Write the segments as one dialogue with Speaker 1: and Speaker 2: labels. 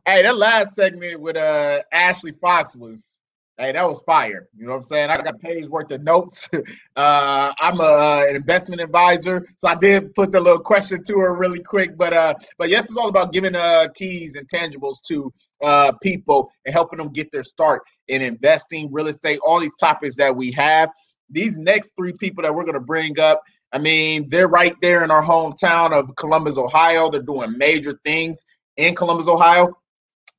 Speaker 1: Hey, that last segment with Ashley Fox was, hey, that was fire. You know what I'm saying? I got pages worth of notes. I'm an investment advisor, so I did put the little question to her really quick. But yes, it's all about giving keys and tangibles to people and helping them get their start in investing, real estate, all these topics that we have. These next three people that we're going to bring up, I mean, they're right there in our hometown of Columbus, Ohio. They're doing major things in Columbus, Ohio.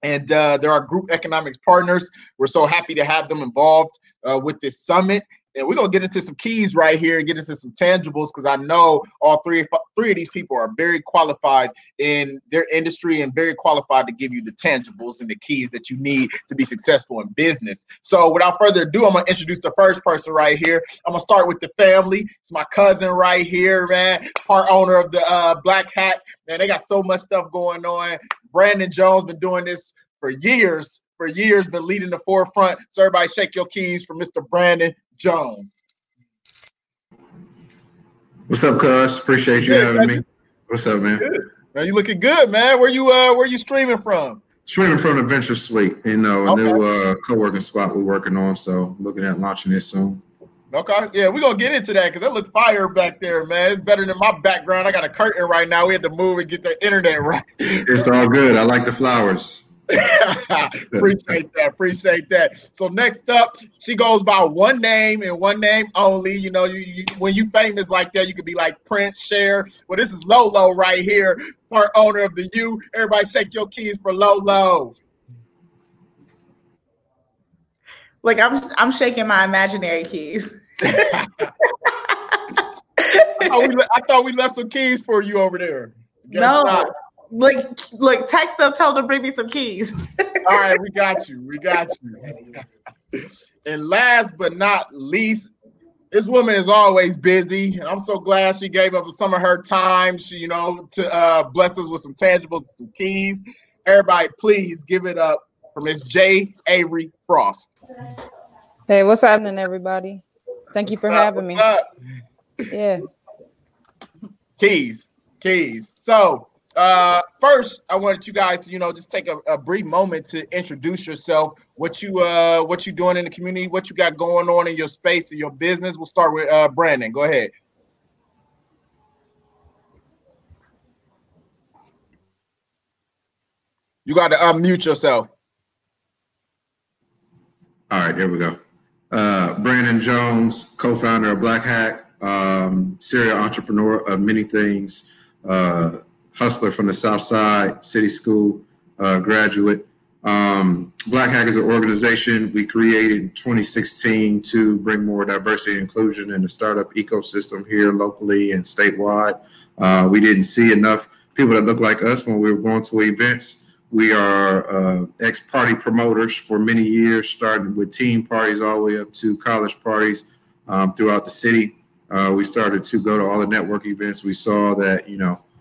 Speaker 1: And they're our group economics partners. We're so happy to have them involved with this summit. And we're going to get into some keys right here and get into some tangibles because I know all three of these people are very qualified in their industry and very qualified to give you the tangibles and the keys that you need to be successful in business. So without further ado, I'm going to introduce the first person right here. I'm going to start with the family. It's my cousin right here, man, part owner of the Black Hat. Man, they got so much stuff going on. Branden Jones been doing this for years, been leading the forefront. So everybody shake your keys for Mr. Branden Jones.
Speaker 2: What's up, cuz? Appreciate you having me. What's up, man?
Speaker 1: Good. Man, you looking good, man. Where you streaming from?
Speaker 2: Streaming from the Venture Suite, a new co-working spot we're working on. So looking at launching it soon.
Speaker 1: Okay, yeah, we're gonna get into that because it look fire back there, man. It's better than my background. I got a curtain right now. We had to move and get the internet right.
Speaker 2: It's all good. I like the flowers.
Speaker 1: Appreciate that. So next up, she goes by one name and one name only. You know, when you famous like that, you could be like Prince, Cher. Well, this is LoLo right here, part owner of the U. Everybody shake your keys for LoLo.
Speaker 3: Like I'm shaking my imaginary keys.
Speaker 1: I thought we left some keys for you over there.
Speaker 3: No. Look, text them, tell them to bring me some keys.
Speaker 1: All right, we got you. And last but not least, this woman is always busy. I'm so glad she gave up some of her time, to bless us with some tangibles and some keys. Everybody, please give it up for Miss J. Averi Frost.
Speaker 4: Hey, what's happening, everybody? Thank you for having me. Yeah.
Speaker 1: Keys. So, first, I wanted you guys to, just take a brief moment to introduce yourself, what you doing in the community, what you got going on in your space and your business. We'll start with Branden. Go ahead. You got to unmute yourself.
Speaker 2: All right, here we go. Branden Jones, co-founder of Black Hat, serial entrepreneur of many things, hustler from the South Side, City School graduate. Black Hat is an organization we created in 2016 to bring more diversity and inclusion in the startup ecosystem here locally and statewide. We didn't see enough people that look like us when we were going to events. We are ex-party promoters for many years, starting with teen parties all the way up to college parties throughout the city. We started to go to all the network events. We saw that,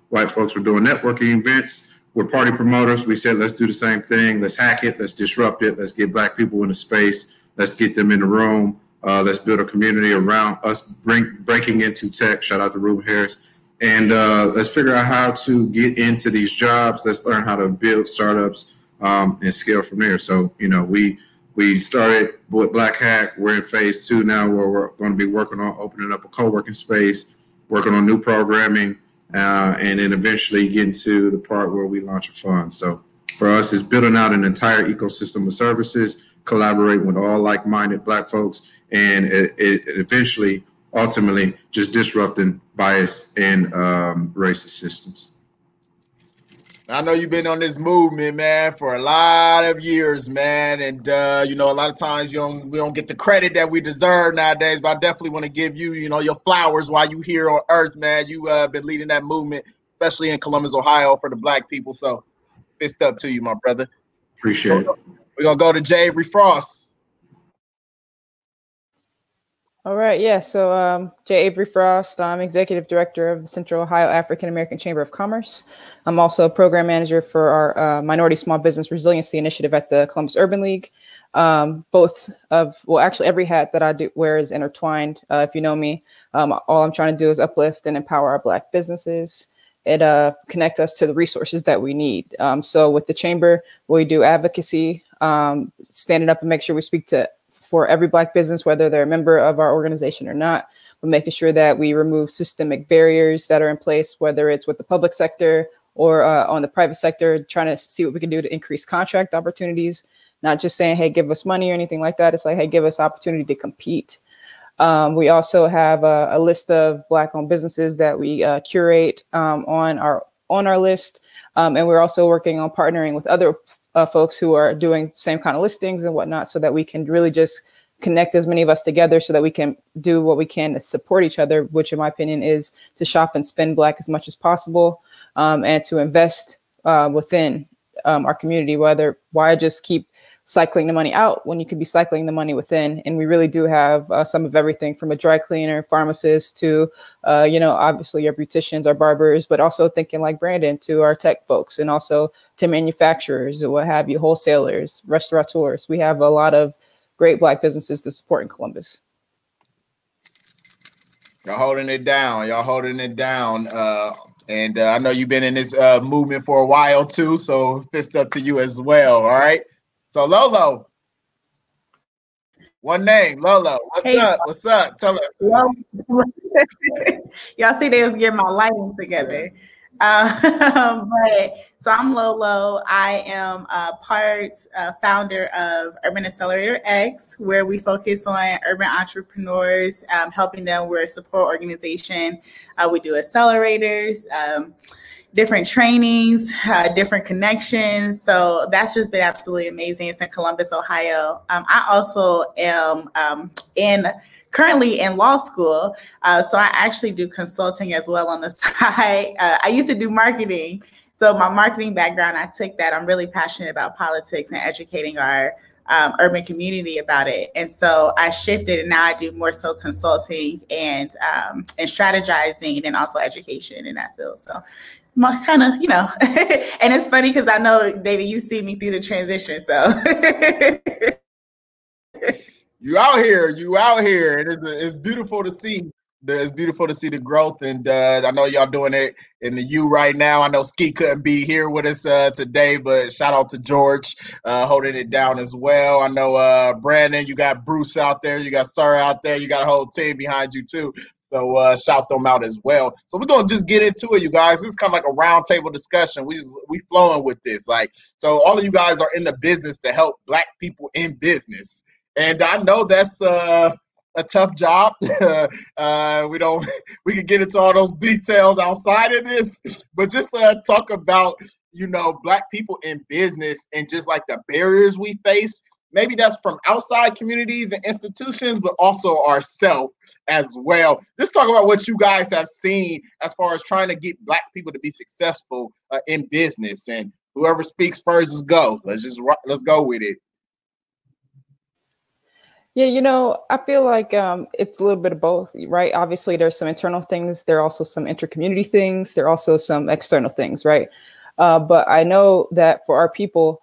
Speaker 2: white folks were doing networking events. We're party promoters. We said, let's do the same thing. Let's hack it. Let's disrupt it. Let's get Black people in the space. Let's get them in the room. Let's build a community around us breaking into tech. Shout out to Ruben Harris. And let's figure out how to get into these jobs. Let's learn how to build startups and scale from there. So, we started with Black Hat. We're in phase 2 now, where we're going to be working on opening up a co-working space, working on new programming, and then eventually getting to the part where we launch a fund. So for us, it's building out an entire ecosystem of services, collaborating with all like-minded Black folks, and it eventually, ultimately, just disrupting bias and racist systems.
Speaker 1: I know you've been on this movement, man, for a lot of years, man. And, a lot of times we don't get the credit that we deserve nowadays. But I definitely want to give you, your flowers while you here on Earth, man. You been leading that movement, especially in Columbus, Ohio, for the Black people. So fist up to you, my brother.
Speaker 2: Appreciate it.
Speaker 1: We're going to go to J. Averi Frost.
Speaker 4: All right, yeah, so J. Averi Frost, I'm Executive Director of the Central Ohio African American Chamber of Commerce. I'm also a Program Manager for our Minority Small Business Resiliency Initiative at the Columbus Urban League. Actually every hat that I wear is intertwined. If you know me, all I'm trying to do is uplift and empower our Black businesses. it connect us to the resources that we need. So with the chamber, we do advocacy, standing up and make sure we speak for every Black business, whether they're a member of our organization or not. We're making sure that we remove systemic barriers that are in place, whether it's with the public sector or on the private sector, trying to see what we can do to increase contract opportunities, not just saying, hey, give us money or anything like that. It's like, hey, give us opportunity to compete. We also have a list of Black-owned businesses that we curate on our list. And we're also working on partnering with other folks who are doing the same kind of listings and whatnot, so that we can really just connect as many of us together so that we can do what we can to support each other, which in my opinion is to shop and spend Black as much as possible, and to invest within our community. Why just keep cycling the money out when you could be cycling the money within? And we really do have some of everything from a dry cleaner, pharmacist to, obviously our beauticians, our barbers, but also thinking like Branden, to our tech folks, and also to manufacturers and what have you, wholesalers, restaurateurs. We have a lot of great Black businesses to support in Columbus.
Speaker 1: Y'all holding it down. Y'all holding it down. And I know you've been in this movement for a while too, so fist up to you as well. All right. So LoLo, one name, LoLo. What's up? What's up? Tell us.
Speaker 3: Y'all see they was getting my lighting together. But so I'm LoLo. I am founder of Urban Accelerator X, where we focus on urban entrepreneurs, helping them. We're a support organization. We do accelerators, different trainings, different connections. So that's just been absolutely amazing. It's in Columbus, Ohio. I also am currently in law school. So I actually do consulting as well on the side. I used to do marketing. So my marketing background, I took that. I'm really passionate about politics and educating our urban community about it. And so I shifted, and now I do more so consulting and strategizing, and then also education in that field. So my kind of, and it's funny because I know, David, you see me through the transition. So
Speaker 1: You out here. It's beautiful to see. It's beautiful to see the growth, and I know y'all doing it in the U right now. I know Ski couldn't be here with us today, but shout out to George holding it down as well. I know Branden, you got Bruce out there, you got Sarah out there, you got a whole team behind you too. So shout them out as well. So we're gonna just get into it, you guys. This is kind of like a roundtable discussion. We flowing with this. So all of you guys are in the business to help Black people in business. And I know that's a tough job. We can get into all those details outside of this, but just talk about, Black people in business and just like the barriers we face. Maybe that's from outside communities and institutions, but also ourselves as well. Just talk about what you guys have seen as far as trying to get Black people to be successful in business. And whoever speaks first, go. Let's go with it.
Speaker 4: Yeah, I feel like it's a little bit of both, right? Obviously, there's some internal things. There are also some intercommunity things. There are also some external things, right? But I know that for our people,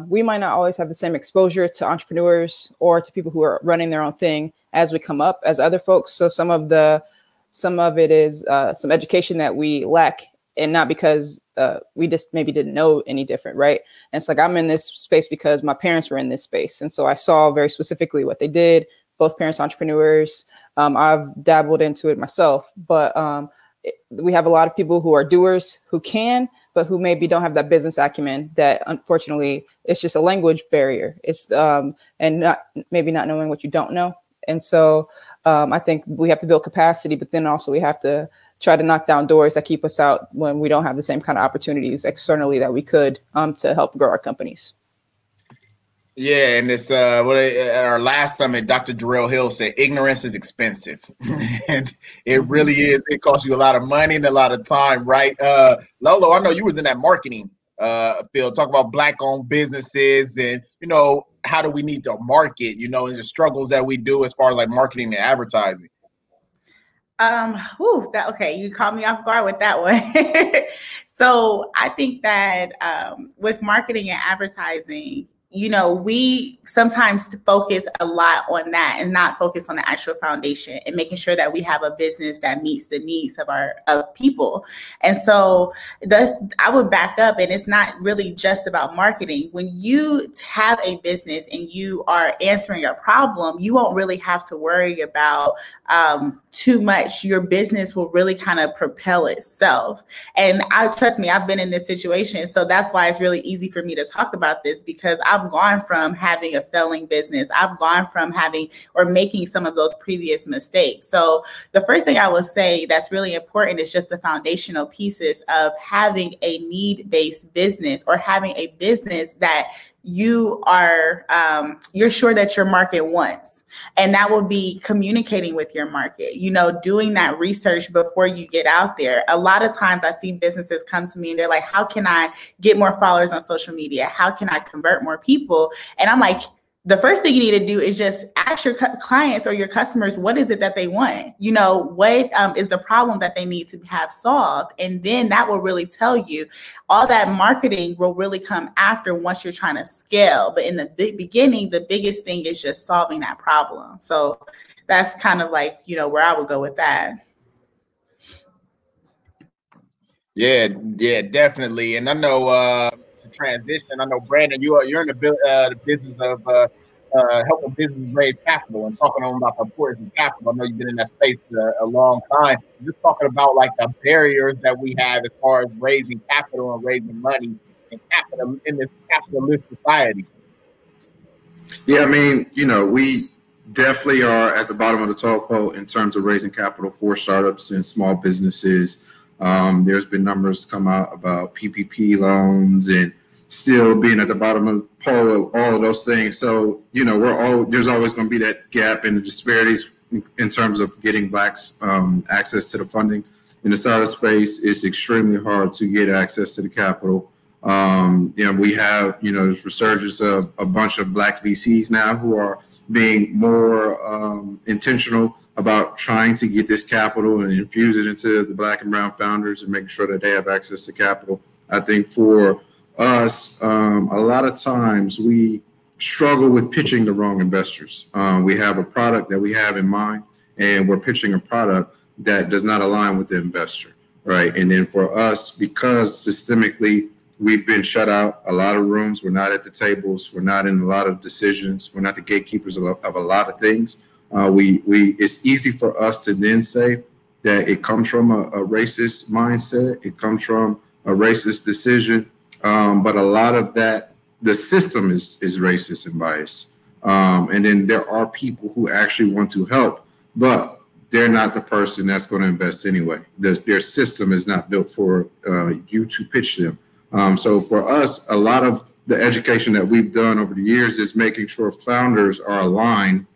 Speaker 4: we might not always have the same exposure to entrepreneurs or to people who are running their own thing as we come up as other folks. So some of it is some education that we lack, and not because we just maybe didn't know any different, right? And it's like, I'm in this space because my parents were in this space. And so I saw very specifically what they did, both parents entrepreneurs. I've dabbled into it myself, but we have a lot of people who are doers who can, but who maybe don't have that business acumen, that unfortunately it's just a language barrier. It's and maybe not knowing what you don't know. And so I think we have to build capacity, but then also we have to try to knock down doors that keep us out when we don't have the same kind of opportunities externally that we could to help grow our companies.
Speaker 1: Yeah, and it's at our last summit, Dr. Jarrell Hill said, ignorance is expensive. And it really is. It costs you a lot of money and a lot of time, right? LoLo, I know you was in that marketing field. Talk about Black-owned businesses and, how do we need to market, and the struggles that we do as far as like marketing and advertising.
Speaker 3: Okay, you caught me off guard with that one. So I think that with marketing and advertising, you know, we sometimes focus a lot on that and not focus on the actual foundation and making sure that we have a business that meets the needs of people. And so I would back up, and it's not really just about marketing. When you have a business and you are answering a problem, you won't really have to worry about too much. Your business will really kind of propel itself. And trust me, I've been in this situation. So that's why it's really easy for me to talk about this, because I've gone from having a failing business. I've gone from having or making some of those previous mistakes. So the first thing I would say that's really important is just the foundational pieces of having a need-based business, or having a business that you are, you're sure that your market wants. And that will be communicating with your market, you know, doing that research before you get out there. A lot of times I see businesses come to me and they're like, how can I get more followers on social media? How can I convert more people? And I'm like, the first thing you need to do is just ask your clients or your customers, what is it that they want? You know, what is the problem that they need to have solved? And then that will really tell you. All that marketing will really come after, once you're trying to scale. But in the beginning, the biggest thing is just solving that problem. So that's kind of like, you know, where I would go with that.
Speaker 1: Yeah, definitely. And I know to transition, I know Branden, you're in the business of helping businesses raise capital and talking about the importance of capital. I know you've been in that space a long time. Just talking about like the barriers that we have as far as raising capital and raising money and capital in this capitalist society.
Speaker 2: Yeah, I mean, you know, we definitely are at the bottom of the tall pole in terms of raising capital for startups and small businesses. There's been numbers come out about PPP loans and still being at the bottom of the pole of all of those things. So, you know, there's always going to be that gap and the disparities in terms of getting Blacks access to the funding. In the startup space, it's extremely hard to get access to the capital. You know, we have, you know, there's resurgence of a bunch of Black VCs now who are being more intentional about trying to get this capital and infuse it into the Black and brown founders and making sure that they have access to capital. I think for us, a lot of times we struggle with pitching the wrong investors. We have a product that we have in mind, and we're pitching a product that does not align with the investor, right? And then for us, because systemically we've been shut out a lot of rooms, we're not at the tables, we're not in a lot of decisions, we're not the gatekeepers of a lot of things. It's easy for us to then say that it comes from a racist mindset, it comes from a racist decision, but a lot of that, the system is racist and biased. And then there are people who actually want to help, but they're not the person that's going to invest anyway. Their system is not built for you to pitch them. So for us, a lot of the education that we've done over the years is making sure founders are aligned,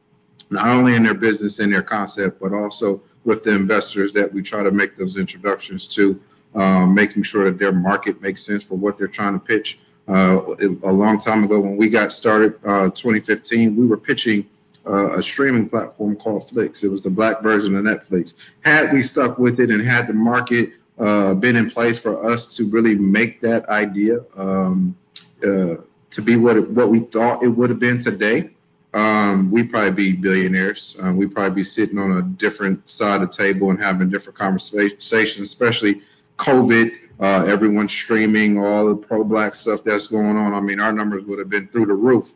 Speaker 2: not only in their business and their concept, but also with the investors that we try to make those introductions to, making sure that their market makes sense for what they're trying to pitch. A long time ago when we got started, 2015, we were pitching a streaming platform called Flix. It was the Black version of Netflix. Had we stuck with it and had the market been in place for us to really make that idea to be what we thought it would have been today, we'd probably be billionaires. We'd probably be sitting on a different side of the table and having different conversations, especially COVID, everyone's streaming, all the pro-Black stuff that's going on. I mean, our numbers would have been through the roof,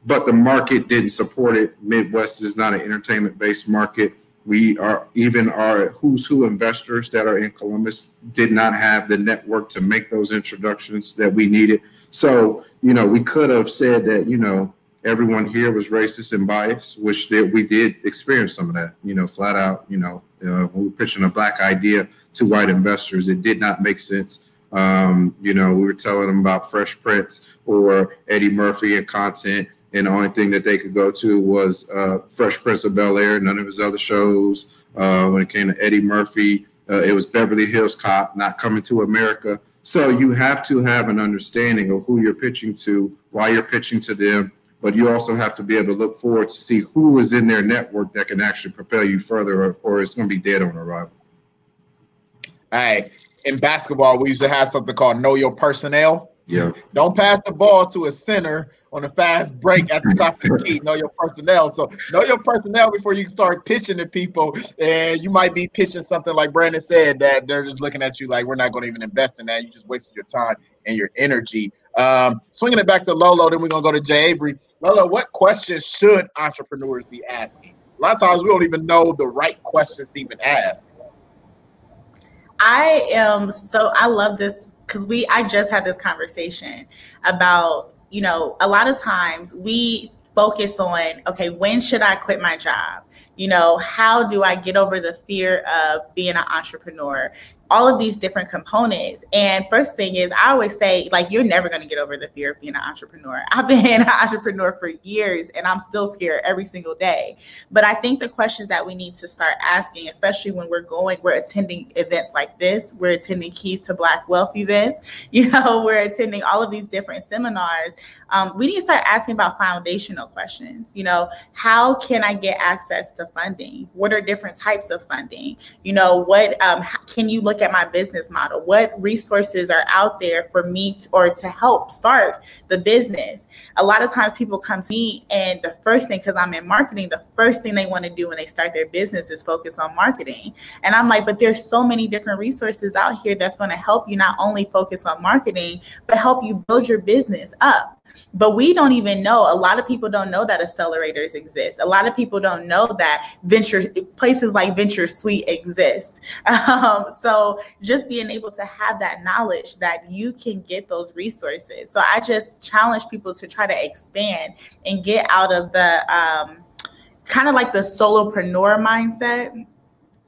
Speaker 2: but the market didn't support it. Midwest is not an entertainment-based market. Even our who's who investors that are in Columbus did not have the network to make those introductions that we needed. So, you know, we could have said that, you know, everyone here was racist and biased, which we did experience some of that, you know, flat out, you know, when we were pitching a Black idea to white investors, it did not make sense. You know, we were telling them about Fresh Prince or Eddie Murphy and content, and the only thing that they could go to was Fresh Prince of Bel-Air, none of his other shows. When it came to Eddie Murphy, it was Beverly Hills Cop, Not Coming to America. So you have to have an understanding of who you're pitching to, why you're pitching to them, but you also have to be able to look forward to see who is in their network that can actually propel you further, or it's going to be dead on arrival.
Speaker 1: All right. In basketball, we used to have something called Know Your Personnel.
Speaker 2: Yeah.
Speaker 1: Don't pass the ball to a center on a fast break at the top of the key. Know your personnel. So know your personnel before you start pitching to people. And you might be pitching something like Brandon said that they're just looking at you like we're not going to even invest in that. You just wasted your time and your energy. Swinging it back to Lolo, then we're going to go to Jay Avery. Lolo, what questions should entrepreneurs be asking? A lot of times we don't even know the right questions to even ask.
Speaker 3: I love this because I just had this conversation about, a lot of times we focus on, okay, when should I quit my job? How do I get over the fear of being an entrepreneur? All of these different components. And first thing is, I always say, like, you're never going to get over the fear of being an entrepreneur. I've been an entrepreneur for years and I'm still scared every single day. But I think the questions that we need to start asking, especially when we're attending events like this, we're attending Keys to Black Wealth events, we're attending all of these different seminars. We need to start asking about foundational questions. How can I get access to funding? What are different types of funding? Can you look at my business model? What resources are out there for me to help start the business? A lot of times people come to me and the first thing, because I'm in marketing, the first thing they want to do when they start their business is focus on marketing. And I'm like, but there's so many different resources out here that's going to help you not only focus on marketing, but help you build your business up. But we don't even know. A lot of people don't know that accelerators exist. A lot of people don't know that places like Venture Suite exist. So just being able to have that knowledge that you can get those resources. So I just challenge people to try to expand and get out of the kind of like the solopreneur mindset.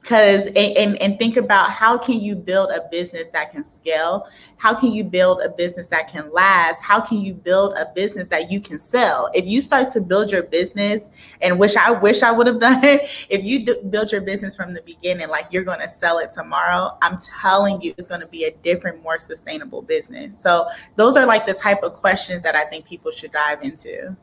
Speaker 3: And think about, how can you build a business that can scale? How can you build a business that can last? How can you build a business that you can sell? If you start to build your business, and I wish I would have done it, if you build your business from the beginning, like you're going to sell it tomorrow, I'm telling you, it's going to be a different, more sustainable business. So those are like the type of questions that I think people should dive into.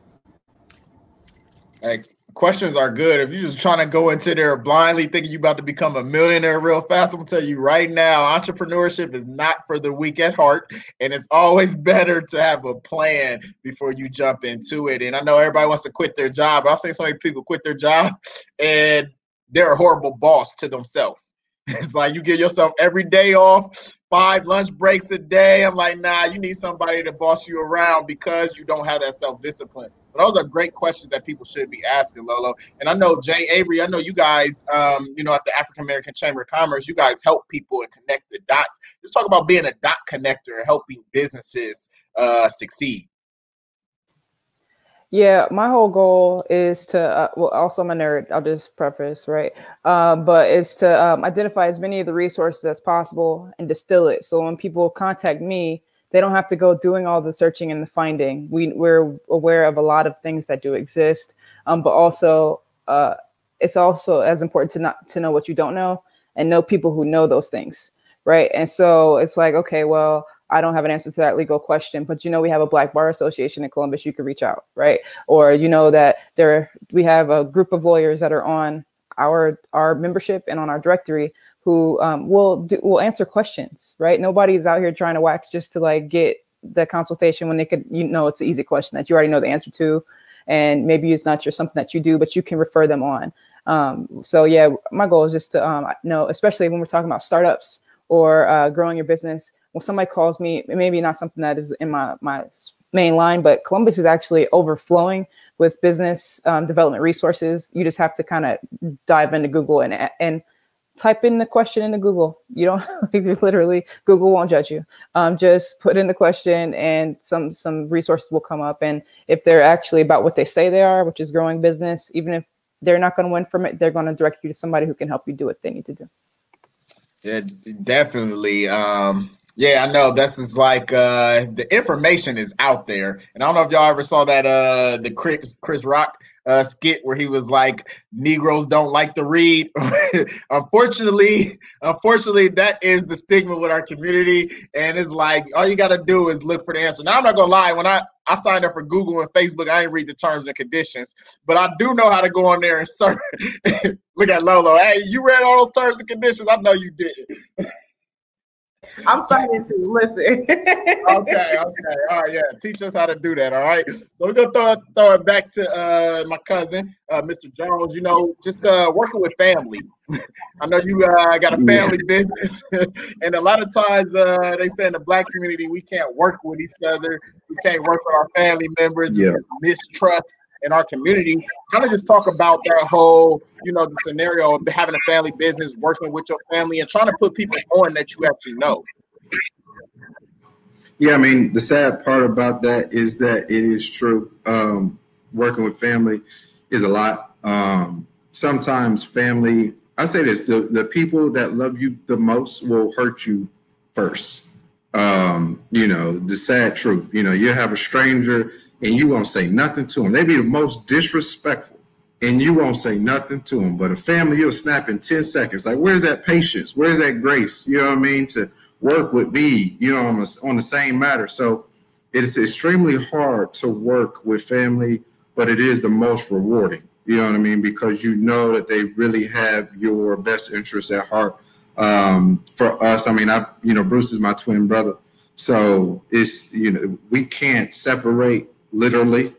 Speaker 1: Like, questions are good. If you're just trying to go into there blindly thinking you're about to become a millionaire real fast, I'm gonna tell you right now, entrepreneurship is not for the weak at heart, and it's always better to have a plan before you jump into it. And I know everybody wants to quit their job, but I'll say so many people quit their job and they're a horrible boss to themselves. It's like you give yourself every day off, 5 lunch breaks a day. I'm like, nah, you need somebody to boss you around because you don't have that self-discipline. But those are great questions that people should be asking, Lolo. And I know, Jay Avery, I know you guys, at the African American Chamber of Commerce, you guys help people and connect the dots. Let's talk about being a dot connector and helping businesses succeed.
Speaker 4: Yeah, my whole goal is to, also I'm a nerd, I'll just preface, right? But it's to identify as many of the resources as possible and distill it. So when people contact me, they don't have to go doing all the searching and the finding. We're aware of a lot of things that do exist, but also it's also as important to know what you don't know and know people who know those things, right? And so it's like, okay, well, I don't have an answer to that legal question, but we have a Black Bar Association in Columbus. You could reach out, right? Or that we have a group of lawyers that are on our membership and on our directory who will answer questions, right? Nobody's out here trying to wax just to like get the consultation when they could, it's an easy question that you already know the answer to, and maybe it's not something that you do, but you can refer them on. So yeah, my goal is just to know, especially when we're talking about startups or growing your business. When somebody calls me, maybe not something that is in my main line, but Columbus is actually overflowing with business development resources. You just have to kind of dive into Google and type in the question into Google. You don't literally, Google won't judge you. Just put in the question and some resources will come up. And if they're actually about what they say they are, which is growing business, even if they're not going to win from it, they're going to direct you to somebody who can help you do what they need to do.
Speaker 1: Yeah, definitely. Yeah, I know this is like the information is out there. And I don't know if y'all ever saw that the Chris Rock skit where he was like, Negroes don't like to read. Unfortunately, that is the stigma with our community. And it's like, all you got to do is look for the answer. Now, I'm not going to lie. When I signed up for Google and Facebook, I didn't read the terms and conditions. But I do know how to go on there and search. Look at Lolo. Hey, you read all those terms and conditions? I know you did.
Speaker 3: I'm starting to listen.
Speaker 1: Okay. All right. Yeah. Teach us how to do that. All right. So we're gonna throw it back to my cousin, Mr. Jones. You know, just working with family. I know you got a family business, and a lot of times they say in the Black community we can't work with each other. We can't work with our family members.
Speaker 2: Yeah.
Speaker 1: There's mistrust in our community. Kind of just talk about that whole, the scenario of having a family business, working with your family, and trying to put people on that you actually know.
Speaker 2: Yeah, I mean, the sad part about that is that it is true. Working with family is a lot. Sometimes family, I say this, the people that love you the most will hurt you first. The sad truth, you have a stranger and you won't say nothing to them. They be the most disrespectful and you won't say nothing to them. But a family, you'll snap in 10 seconds. Like, where's that patience? Where's that grace? You know what I mean? To work with me, on the same matter. So it's extremely hard to work with family, but it is the most rewarding. You know what I mean? Because you know that they really have your best interests at heart. For us, I mean, Bruce is my twin brother. So it's, we can't separate literally.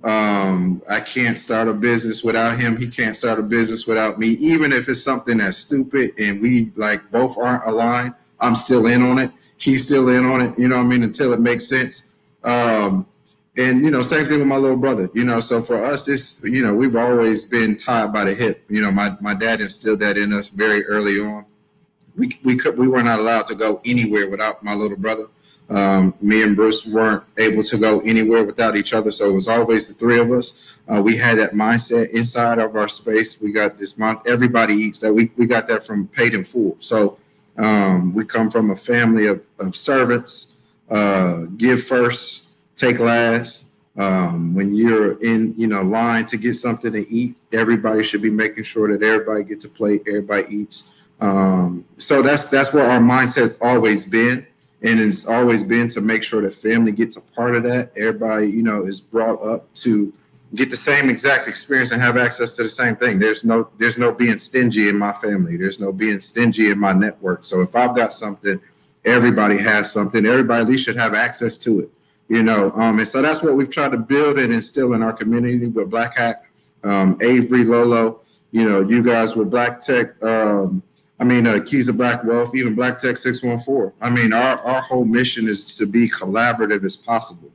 Speaker 2: I can't start a business without him. He can't start a business without me. Even if it's something that's stupid and we both aren't aligned, I'm still in on it. He's still in on it, until it makes sense. And, same thing with my little brother, so for us, it's, we've always been tied by the hip. My dad instilled that in us very early on. We were not allowed to go anywhere without my little brother. Me and Bruce weren't able to go anywhere without each other. So it was always the three of us. We had that mindset inside of our space. We got this everybody eats that. We got that from Paid in Full. So we come from a family of servants, give first, take last. When you're in, line to get something to eat, everybody should be making sure that everybody gets a plate, everybody eats. So that's where our mindset's always been. And it's always been to make sure that family gets a part of that. Everybody, is brought up to get the same exact experience and have access to the same thing. There's no being stingy in my family. There's no being stingy in my network. So if I've got something, everybody has something. Everybody at least should have access to it, And so that's what we've tried to build and instill in our community with Black Hack, Averi, LoLo, you guys with Black Tech, Keys to Black Wealth, even Black Tech 614. I mean, our whole mission is to be collaborative as possible.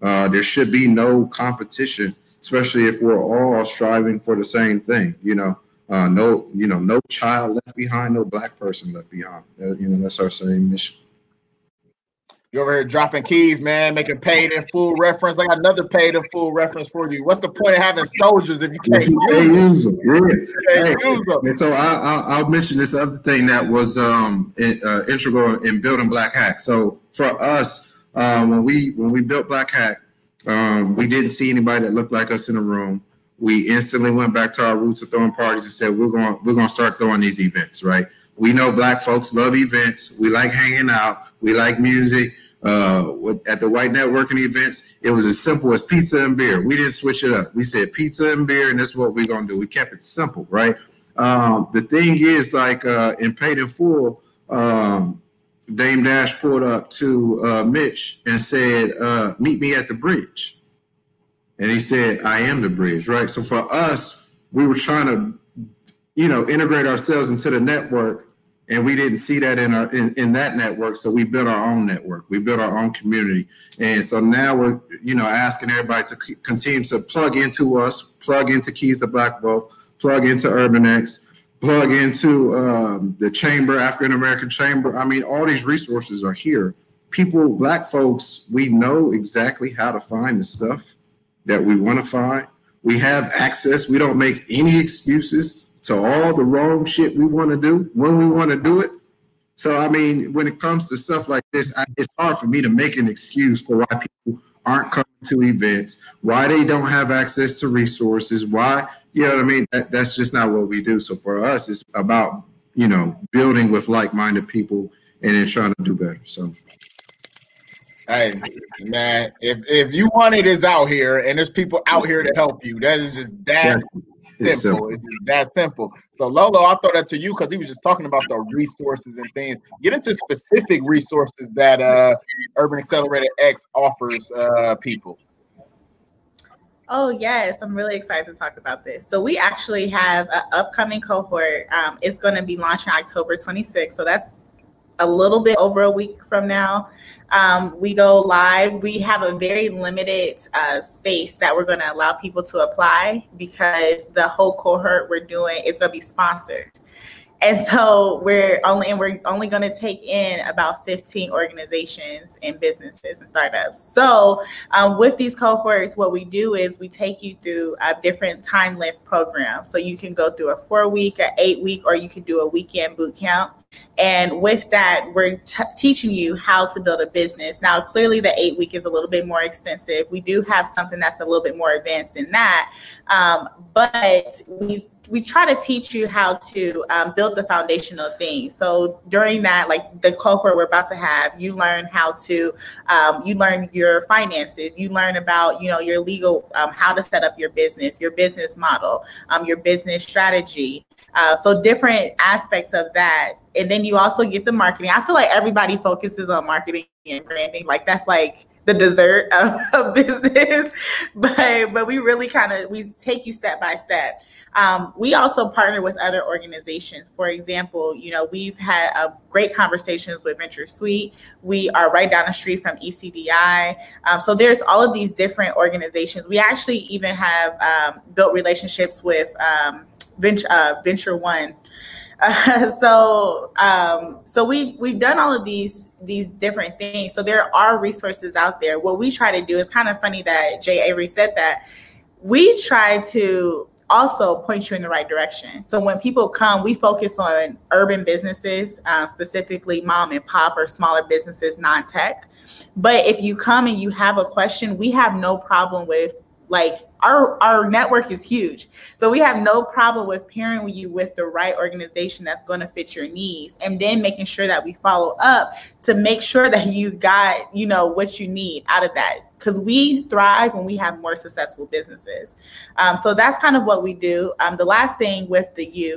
Speaker 2: There should be no competition, especially if we're all striving for the same thing. No child left behind, no Black person left behind. That's our same mission.
Speaker 1: You over here dropping keys, man, making Paid in Full reference. I got another Paid in Full reference for you. What's the point of having soldiers if you can't use them?
Speaker 2: And so I'll mention this other thing that was integral in building Black Hack. So for us, when we built Black Hack, we didn't see anybody that looked like us in the room. We instantly went back to our roots of throwing parties and said we're going to start throwing these events, right? We know Black folks love events. We like hanging out. We like music. At the white networking events, it was as simple as pizza and beer. We didn't switch it up. We said pizza and beer, and that's what we're going to do. We kept it simple, right? The thing is, in Paid in Full, Dame Dash pulled up to Mitch and said, meet me at the bridge. And he said, I am the bridge, right? So for us, we were trying to, integrate ourselves into the network. And we didn't see that in that network, so we built our own network. We built our own community, and so now we're asking everybody to continue to plug into us, plug into Keys to Black Wealth, plug into UrbanX, plug into the Chamber, African American Chamber. I mean, all these resources are here. People, Black folks, we know exactly how to find the stuff that we want to find. We have access. We don't make any excuses to all the wrong shit we want to do when we want to do it. So, I mean, when it comes to stuff like this, it's hard for me to make an excuse for why people aren't coming to events, why they don't have access to resources, why, that's just not what we do. So for us, it's about, building with like-minded people and then trying to do better. So.
Speaker 1: Hey, man, if you want it is out here and there's people out here to help you. That is just that.
Speaker 2: It's
Speaker 1: simple. It's that simple. So Lolo, I'll throw that to you because he was just talking about the resources and things. Get into specific resources that Urban Accelerator X offers people.
Speaker 3: Oh, yes. I'm really excited to talk about this. So we actually have an upcoming cohort. It's going to be launching October 26th. So that's a little bit over a week from now. We go live. We have a very limited space that we're going to allow people to apply because the whole cohort we're doing is going to be sponsored. And so we're only going to take in about 15 organizations and businesses and startups. So with these cohorts, what we do is we take you through a different time length program. So you can go through a 4-week, an 8-week, or you can do a weekend boot camp. And with that, we're teaching you how to build a business. Now, clearly the 8-week is a little bit more extensive. We do have something that's a little bit more advanced than that. But we try to teach you how to build the foundational things. So during that, like the cohort we're about to have, you learn how to, you learn your finances, you learn about, your legal, how to set up your business model, your business strategy. So different aspects of that. And then you also get the marketing. I feel like everybody focuses on marketing and branding. Like that's like the dessert of business, but we really we take you step by step. We also partner with other organizations. For example, we've had great conversations with Venture Suite. We are right down the street from ECDI. So there's all of these different organizations. We actually even have built relationships with Venture One. So we've done all of these different things. So there are resources out there. What we try to do is kind of funny that Jay Avery said that. We try to also point you in the right direction. So when people come, we focus on urban businesses, specifically mom and pop or smaller businesses, non-tech. But if you come and you have a question, we have no problem with our network is huge. So we have no problem with pairing you with the right organization that's going to fit your needs, and then making sure that we follow up to make sure that you got, what you need out of that. Because we thrive when we have more successful businesses. So that's kind of what we do. The last thing with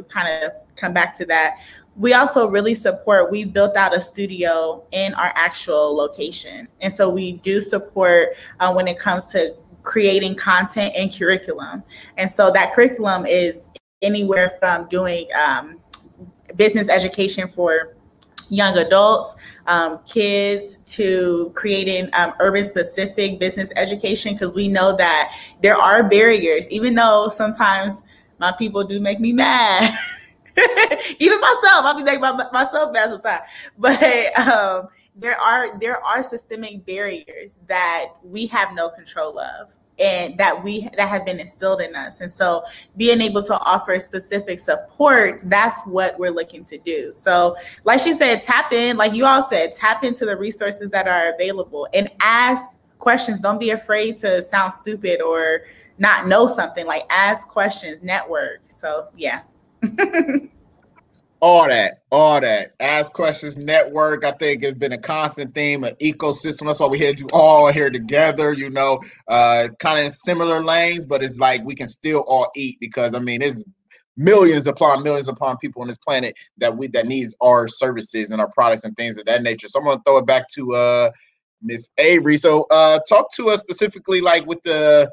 Speaker 3: kind of come back to that. We also really support, we've built out a studio in our actual location. And so we do support when it comes to creating content and curriculum. And so that curriculum is anywhere from doing business education for young adults, kids, to creating urban specific business education, because we know that there are barriers, even though sometimes my people do make me mad. Even myself, I'll be making myself mad sometimes. But there are systemic barriers that we have no control of, and that have been instilled in us. And so being able to offer specific support, that's what we're looking to do. So like she said, tap in, like you all said, tap into the resources that are available and ask questions. Don't be afraid to sound stupid or not know something. Like ask questions, network. So yeah.
Speaker 1: All that. Ask questions, network. I think it's been a constant theme, an ecosystem. That's why we had you all here together, kind of in similar lanes, but it's like we can still all eat, because it's millions upon people on this planet that needs our services and our products and things of that nature. So I'm gonna throw it back to Miss Avery. So talk to us specifically, like with the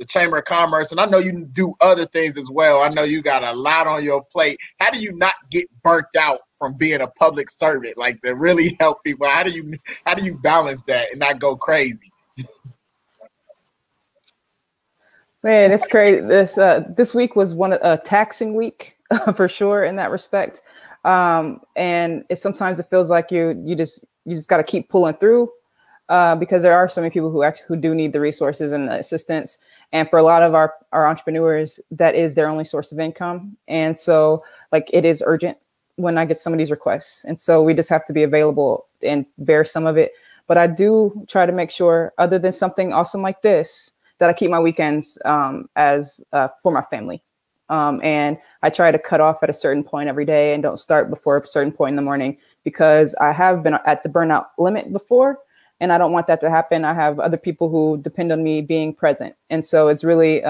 Speaker 1: Chamber of Commerce, and I know you do other things as well. I know you got a lot on your plate. How do you not get burnt out from being a public servant, like to really help people? How do you balance that and not go crazy?
Speaker 4: Man, it's crazy. This week was a taxing week for sure in that respect. And sometimes it feels like you just got to keep pulling through, because there are so many people who do need the resources and the assistance. And for a lot of our entrepreneurs, that is their only source of income. And so it is urgent when I get some of these requests. And so we just have to be available and bear some of it. But I do try to make sure, other than something awesome like this, that I keep my weekends as for my family. And I try to cut off at a certain point every day and don't start before a certain point in the morning, because I have been at the burnout limit before, and I don't want that to happen. I have other people who depend on me being present. And so it's really,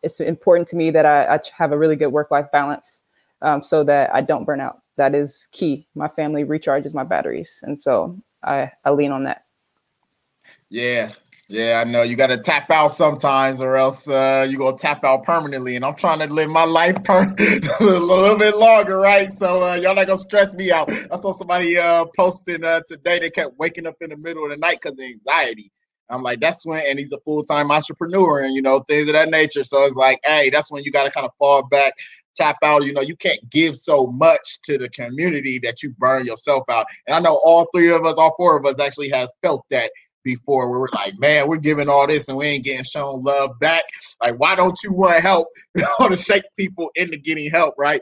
Speaker 4: it's important to me that I have a really good work-life balance, so that I don't burn out. That is key. My family recharges my batteries, and so I lean on that.
Speaker 1: Yeah, I know you got to tap out sometimes, or else you're gonna tap out permanently. And I'm trying to live my life a little bit longer, right? So y'all not gonna stress me out. I saw somebody posting today. They kept waking up in the middle of the night because of anxiety. I'm like, that's when, and he's a full-time entrepreneur, and things of that nature. So it's like, hey, that's when you got to kind of fall back, tap out. You can't give so much to the community that you burn yourself out. And I know all four of us actually have felt that before, where we're like, man, we're giving all this and we ain't getting shown love back. Like, why don't you want help? You want to shake people into getting help, right?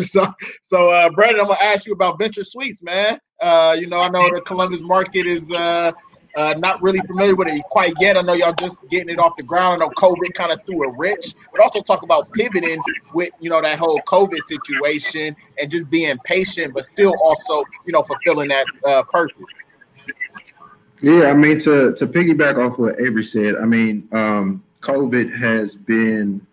Speaker 1: so Branden, I'm gonna ask you about Venture Suites, man. I know the Columbus market is not really familiar with it quite yet. I know y'all just getting it off the ground. I know COVID kind of threw a wrench, but also talk about pivoting with, that whole COVID situation and just being patient, but still also, fulfilling that purpose.
Speaker 2: Yeah, I mean, to piggyback off what Avery said, I mean, COVID has been,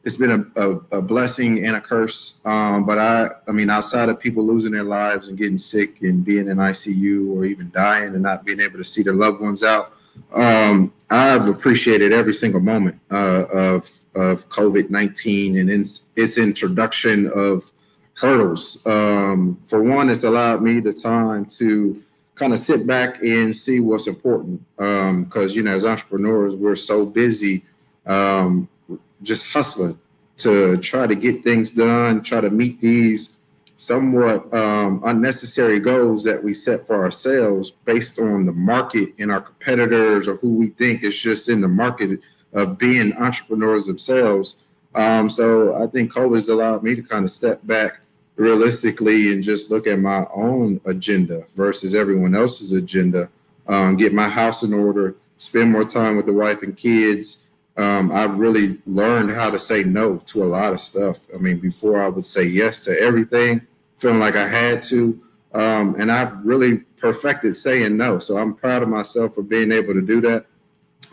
Speaker 2: it's been a blessing and a curse. But I mean, outside of people losing their lives and getting sick and being in ICU or even dying and not being able to see their loved ones out, I've appreciated every single moment of COVID-19 and its introduction of hurdles. For one, it's allowed me the time to kind of sit back and see what's important. Because, as entrepreneurs, we're so busy just hustling to try to get things done, try to meet these somewhat unnecessary goals that we set for ourselves based on the market and our competitors or who we think is just in the market of being entrepreneurs themselves. So I think COVID has allowed me to kind of step back realistically and just look at my own agenda versus everyone else's agenda, get my house in order, spend more time with the wife and kids. I've really learned how to say no to a lot of stuff. I mean, before I would say yes to everything, feeling like I had to, and I've really perfected saying no. So I'm proud of myself for being able to do that.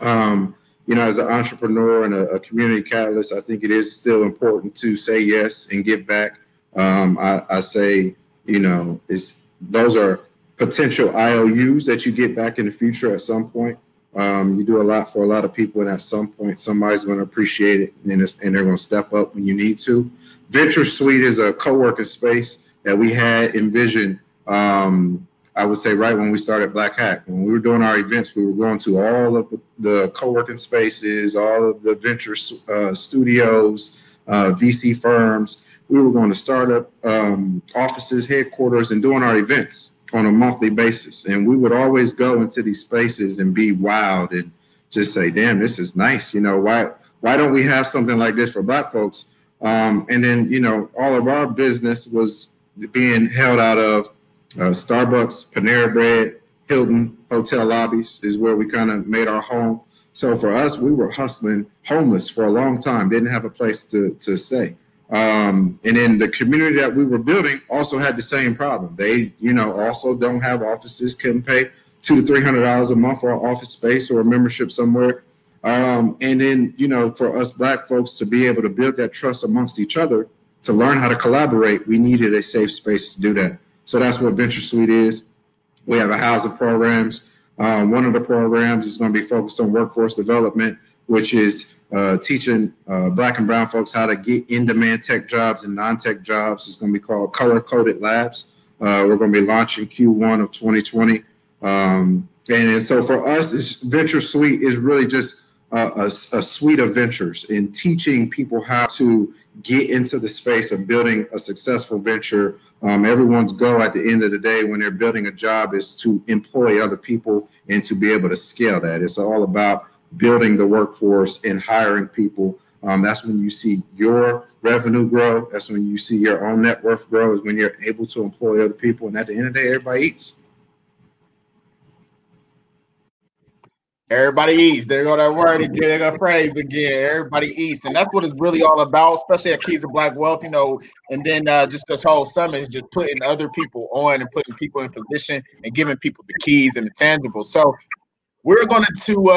Speaker 2: As an entrepreneur and a community catalyst, I think it is still important to say yes and give back. I say, those are potential IOUs that you get back in the future at some point. You do a lot for a lot of people, and at some point, somebody's going to appreciate it, and they're going to step up when you need to. Venture Suite is a co-working space that we had envisioned, I would say, right when we started Black Hack. When we were doing our events, we were going to all of the co-working spaces, all of the venture studios, VC firms. We were going to start up offices, headquarters, and doing our events on a monthly basis. And we would always go into these spaces and be wowed and just say, damn, this is nice. Why don't we have something like this for Black folks? And then, all of our business was being held out of Starbucks, Panera Bread, Hilton, hotel lobbies is where we kind of made our home. So for us, we were hustling homeless for a long time, didn't have a place to stay. And then the community that we were building also had the same problem. They, also don't have offices, couldn't pay $200 to $300 a month for an office space or a membership somewhere. And then, for us Black folks to be able to build that trust amongst each other, to learn how to collaborate, we needed a safe space to do that. So that's what Venture Suite is. We have a housing programs. One of the programs is going to be focused on workforce development, which is teaching Black and brown folks how to get in-demand tech jobs and non-tech jobs. It's going to be called Color-Coded Labs. We're going to be launching Q1 of 2020. And so for us, Venture Suite is really just a suite of ventures in teaching people how to get into the space of building a successful venture. Everyone's goal at the end of the day when they're building a job is to employ other people and to be able to scale that. It's all about building the workforce and hiring people. That's when you see your revenue grow. That's when you see your own net worth grow, is when you're able to employ other people. And at the end of the day, everybody eats.
Speaker 1: Everybody eats. There go that word again, there go that phrase again. Everybody eats. And that's what it's really all about, especially at Keys of Black Wealth, and then just this whole summit is just putting other people on and putting people in position and giving people the keys and the tangibles. So we're gonna do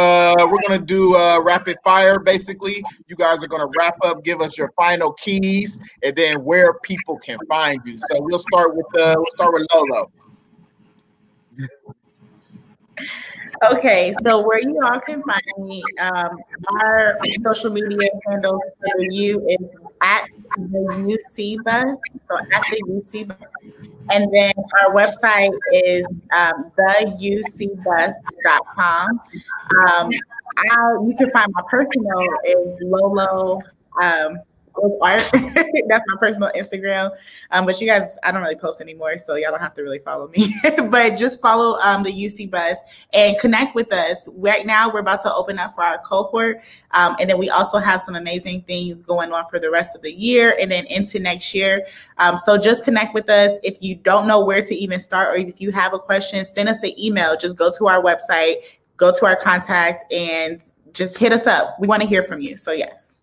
Speaker 1: rapid fire. Basically, you guys are gonna wrap up, give us your final keys, and then where people can find you. So we'll start with LoLo.
Speaker 3: Okay, so where you all can find me, our social media handle for the U is at the UC Bus, so at the UC Bus. And then our website is theucbus.com. You can find my personal is LoLo art. That's my personal Instagram. But you guys, I don't really post anymore, so y'all don't have to really follow me. But just follow the UC Bus and connect with us. Right now, we're about to open up for our cohort. And then we also have some amazing things going on for the rest of the year and then into next year. So just connect with us. If you don't know where to even start, or if you have a question, send us an email. Just go to our website, go to our contact, and just hit us up. We want to hear from you. So yes.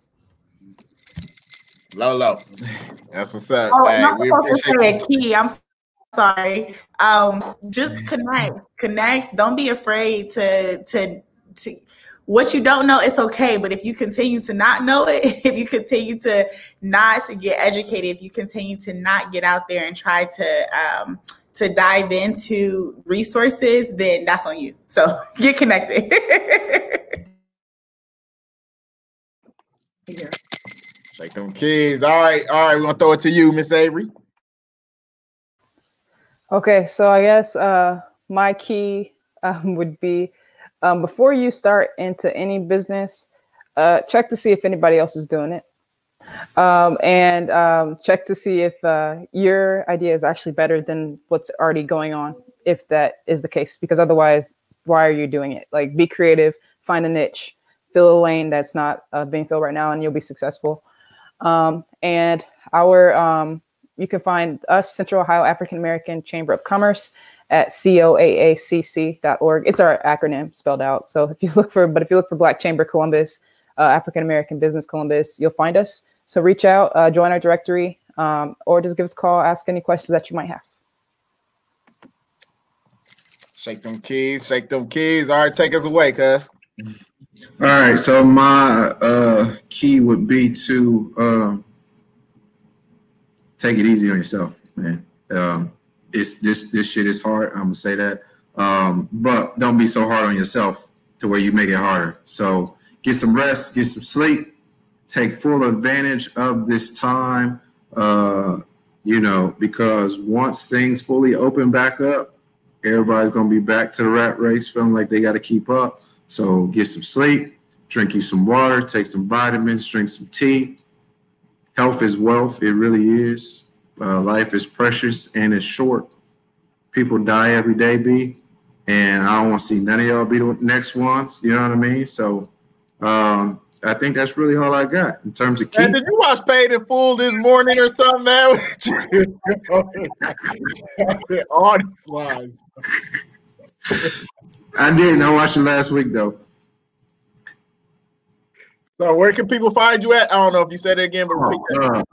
Speaker 1: LoLo, that's what's up.
Speaker 3: Oh,
Speaker 1: hey, we appreciate
Speaker 3: a key. I'm sorry. Just connect. Don't be afraid to what you don't know. It's okay. But if you continue to not know it, if you continue to not get educated, if you continue to not get out there and try to dive into resources, then that's on you. So get connected.
Speaker 1: Yeah. Take them kids. All right. We're gonna throw it to you, Miss Avery.
Speaker 4: Okay, so I guess my key would be before you start into any business, check to see if anybody else is doing it, and check to see if your idea is actually better than what's already going on, if that is the case. Because otherwise, why are you doing it? Like, be creative, find a niche, fill a lane that's not being filled right now, and you'll be successful. And you can find us, Central Ohio African American Chamber of Commerce, at coaacc.org. It's our acronym spelled out. So if you look for Black Chamber Columbus, African American Business Columbus, you'll find us. So reach out, join our directory, or just give us a call, ask any questions that you might have.
Speaker 1: Shake them keys. All right, take us away, cuz.
Speaker 2: All right, so my key would be to take it easy on yourself, man. This shit is hard. I'm gonna say that, but don't be so hard on yourself to where you make it harder. So get some rest, get some sleep, take full advantage of this time. Because once things fully open back up, everybody's gonna be back to the rat race, feeling like they got to keep up. So get some sleep, drink you some water, take some vitamins, drink some tea. Health is wealth. It really is. Life is precious and it's short. People die every day, B. And I don't want to see none of y'all be the next ones. You know what I mean? So I think that's really all I got in terms of key.
Speaker 1: Man, did you watch Paid in Full this morning or something, man? All these lines.
Speaker 2: I didn't. I watched it last week, though.
Speaker 1: So where can people find you at? I don't know if you said it again, but repeat that.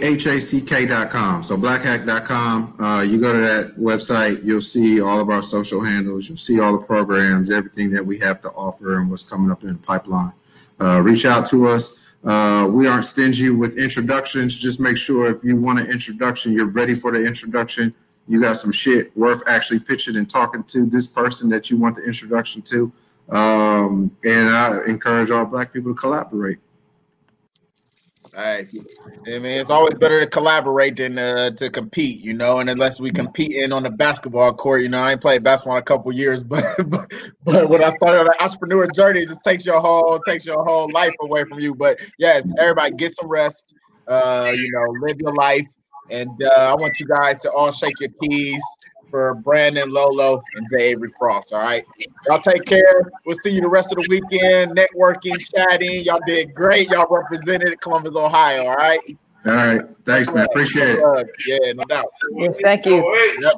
Speaker 2: blkhack.com. So blackhack.com. You go to that website, you'll see all of our social handles. You'll see all the programs, everything that we have to offer and what's coming up in the pipeline. Reach out to us. We aren't stingy with introductions. Just make sure if you want an introduction, you're ready for the introduction. You got some shit worth actually pitching and talking to this person that you want the introduction to. And I encourage all Black people to collaborate.
Speaker 1: I mean, it's always better to collaborate than to compete, and unless we competing on the basketball court, I ain't played basketball in a couple years, but when I started on the entrepreneur journey, it just takes your whole life away from you. But yes, everybody get some rest, live your life. And I want you guys to all shake your keys for Branden, LoLo, and Avery Frost. All right. Y'all take care. We'll see you the rest of the weekend. Networking, chatting. Y'all did great. Y'all represented Columbus, Ohio. All right.
Speaker 2: All right. Thanks, man. Appreciate it.
Speaker 1: Yeah, no doubt.
Speaker 4: Yes, thank you.
Speaker 1: Yep.